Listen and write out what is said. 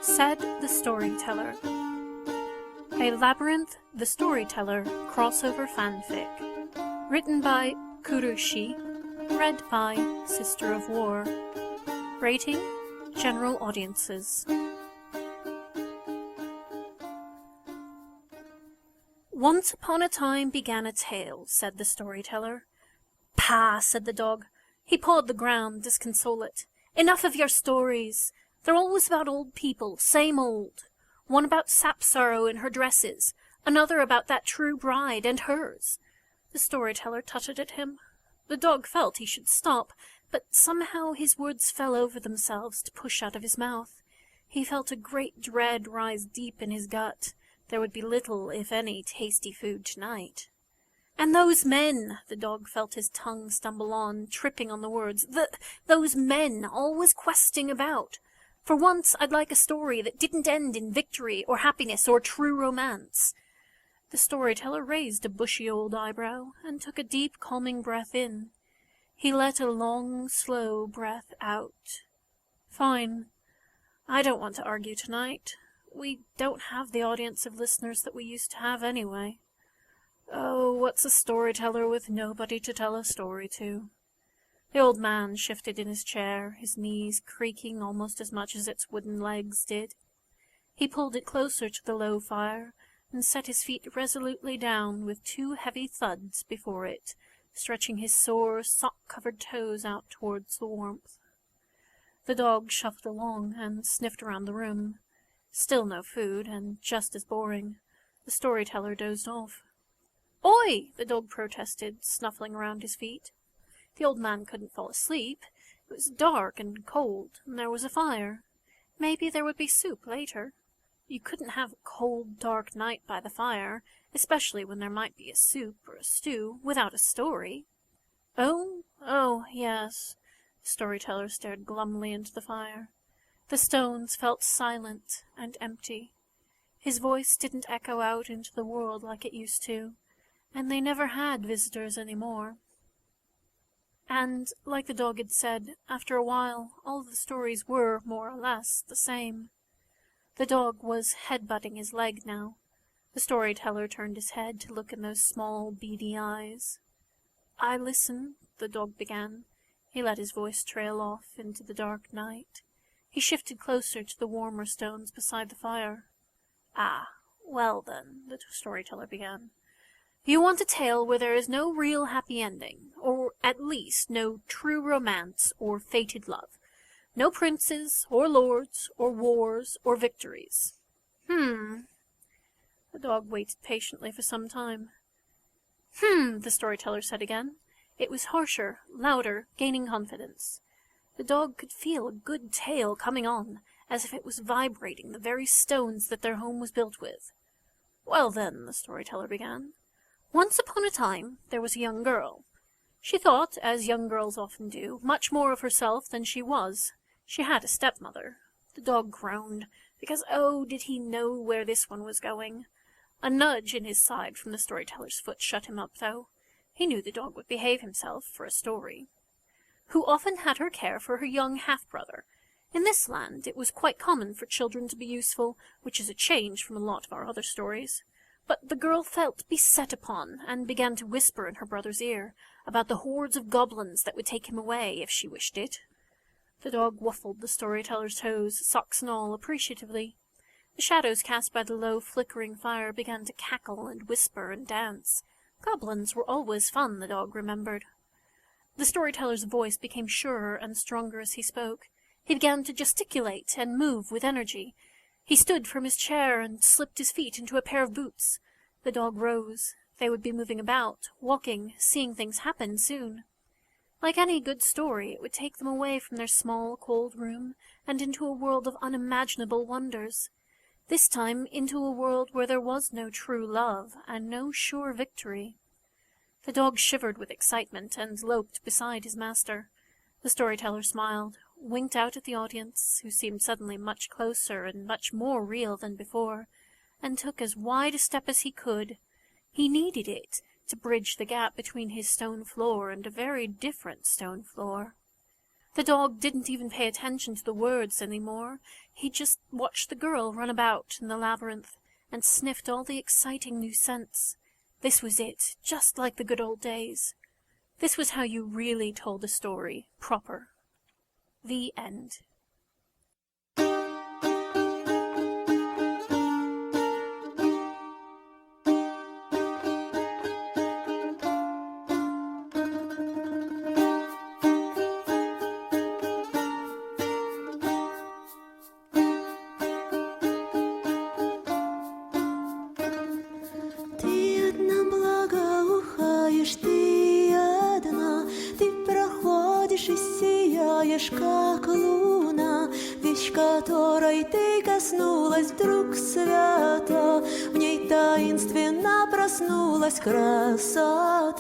Said the Storyteller. A Labyrinth the Storyteller crossover fanfic. Written by Kurushi. Read by Sister of War. Rating: General Audiences. Once upon a time began a tale, said the storyteller. Pah, said the dog. He pawed the ground, disconsolate. Enough of your stories. They're always about old people, same old. One about Sapsorrow and her dresses, another about that true bride and hers. The storyteller tutted at him. The dog felt he should stop, but somehow his words fell over themselves to push out of his mouth. He felt a great dread rise deep in his gut. There would be little, if any, tasty food tonight. And those men, the dog felt his tongue stumble on, tripping on the words, those men always questing about. For once I'd like a story that didn't end in victory or happiness or true romance. The storyteller raised a bushy old eyebrow and took a deep, calming breath in. He let a long, slow breath out. Fine. I don't want to argue tonight. We don't have the audience of listeners that we used to have anyway. Oh, what's a storyteller with nobody to tell a story to? The old man shifted in his chair, his knees creaking almost as much as its wooden legs did. He pulled it closer to the low fire, and set his feet resolutely down with two heavy thuds before it, stretching his sore, sock-covered toes out towards the warmth. The dog shuffled along and sniffed around the room. Still no food, and just as boring. The storyteller dozed off. "Oi!" the dog protested, snuffling around his feet. The old man couldn't fall asleep. It was dark and cold, and there was a fire. Maybe there would be soup later. You couldn't have a cold, dark night by the fire, especially when there might be a soup or a stew, without a story. Oh, yes. The storyteller stared glumly into the fire. The stones felt silent and empty. His voice didn't echo out into the world like it used to, and they never had visitors any more. And, like the dog had said, after a while, all the stories were, more or less, the same. The dog was head-butting his leg now. The storyteller turned his head to look in those small, beady eyes. "I listen," the dog began. He let his voice trail off into the dark night. He shifted closer to the warmer stones beside the fire. "Ah, well then," the storyteller began. "You want a tale where there is no real happy ending, or at least no true romance or fated love. No princes, or lords, or wars, or victories." The dog waited patiently for some time. The storyteller said again. It was harsher, louder, gaining confidence. The dog could feel a good tale coming on, as if it was vibrating the very stones that their home was built with. "Well then," the storyteller began. "Once upon a time there was a young girl. She thought, as young girls often do, much more of herself than she was. She had a stepmother." The dog groaned, because did he know where this one was going? A nudge in his side from the storyteller's foot shut him up, though. He knew the dog would behave himself for a story. "Who often had her care for her young half-brother. In this land it was quite common for children to be useful, which is a change from a lot of our other stories. But the girl felt beset upon, and began to whisper in her brother's ear about the hordes of goblins that would take him away if she wished it." The dog wuffled the storyteller's toes, socks and all, appreciatively. The shadows cast by the low, flickering fire began to cackle and whisper and dance. Goblins were always fun, the dog remembered. The storyteller's voice became surer and stronger as he spoke. He began to gesticulate and move with energy. He stood from his chair and slipped his feet into a pair of boots. The dog rose. They would be moving about, walking, seeing things happen soon. Like any good story, it would take them away from their small, cold room and into a world of unimaginable wonders. This time into a world where there was no true love and no sure victory. The dog shivered with excitement and loped beside his master. The storyteller smiled, winked out at the audience, who seemed suddenly much closer and much more real than before, and took as wide a step as he could. He needed it to bridge the gap between his stone floor and a very different stone floor. The dog didn't even pay attention to the words anymore. He just watched the girl run about in the labyrinth and sniffed all the exciting new scents. This was it, just like the good old days. This was how you really told a story, proper. The end. Как луна, вещь которой ты коснулась вдруг свято, в ней таинственно проснулась красота.